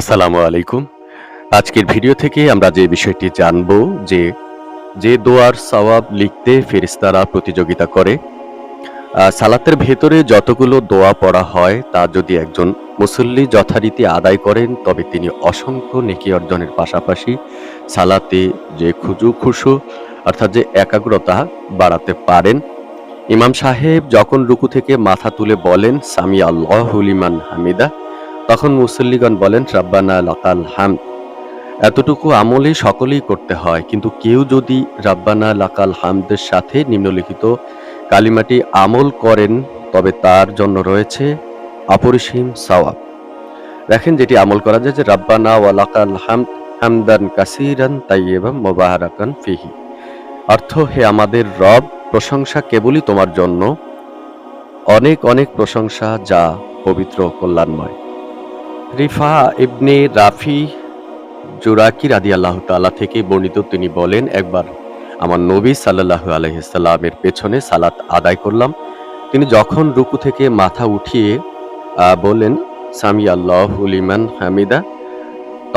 আসসালামু আলাইকুম। আজকের ভিডিও থেকে আমরা যে বিষয়টি জানব যে, যে দোয়ার সওয়াব লিখতে ফেরেশতারা প্রতিযোগিতা করে। সালাতের ভেতরে যতগুলো দোয়া পড়া হয় তা যদি একজন মুসল্লি যথারীতি আদায় করেন তবে তিনি অসংখ্য নেকি অর্জনের পাশাপাশি সালাতে যে খুজু অর্থাৎ যে একাগ্রতা বাড়াতে পারেন। ইমাম সাহেব যখন রুকু থেকে মাথা তুলে বলেন সামি আল্লাহু লিমান হামিদা, তখন মুসল্লিগণ বলেন রাব্বানা লাকাল হামদ। এতটুকু আমলই সকলেই করতে হয়, কিন্তু কেউ যদি রাব্বানা লাকাল হামদের সাথে নিম্নলিখিত কালিমাটি আমল করেন তবে তার জন্য রয়েছে অপরিসীম সওয়াব। দেখেন, যেটি আমল করা যায় যে রাব্বানা ওয়া লাকাল হামদ হামদান কাসীরান তাইয়্যিবান মুবারাকান ফিহি। অর্থ, হে আমাদের রব, প্রশংসা কেবলই তোমার জন্য, অনেক অনেক প্রশংসা যা পবিত্র ও কল্যাণময়। রিফা ইবনে রাফি জুরাকি রাদিয়াল্লাহু তাআলা থেকে বর্ণিত, তিনি বলেন, একবার আমার নবী সাল্লাল্লাহু আলাইহি সাল্লামের পেছনে সালাত আদায় করলাম। তিনি যখন রুকু থেকে মাথা উঠিয়ে বললেন সামি আল্লাহু লিমান হামিদা,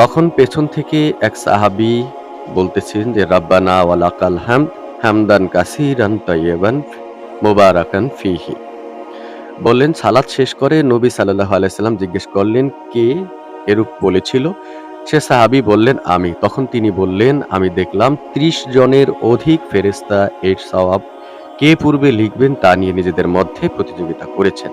তখন পেছন থেকে এক সাহাবী বলতেছেন যে রাব্বানা ওয়া লাকাল হামদ হামদান কাসীরান তাইয়্যিবান মুবারাকান ফিহি। বললেন, সালাত শেষ করে নবী সাল্লাল্লাহু আলাইহি সাল্লাম জিজ্ঞেস করলেন, কে এরূপ বলেছিল? সে সাহাবী বললেন, আমি। তখন তিনি বললেন, আমি দেখলাম ৩০ জনের অধিক ফেরেশতা এর সওয়াব কে পূর্বে লিখবেন তা নিয়ে নিজেদের মধ্যে প্রতিযোগিতা করেছেন।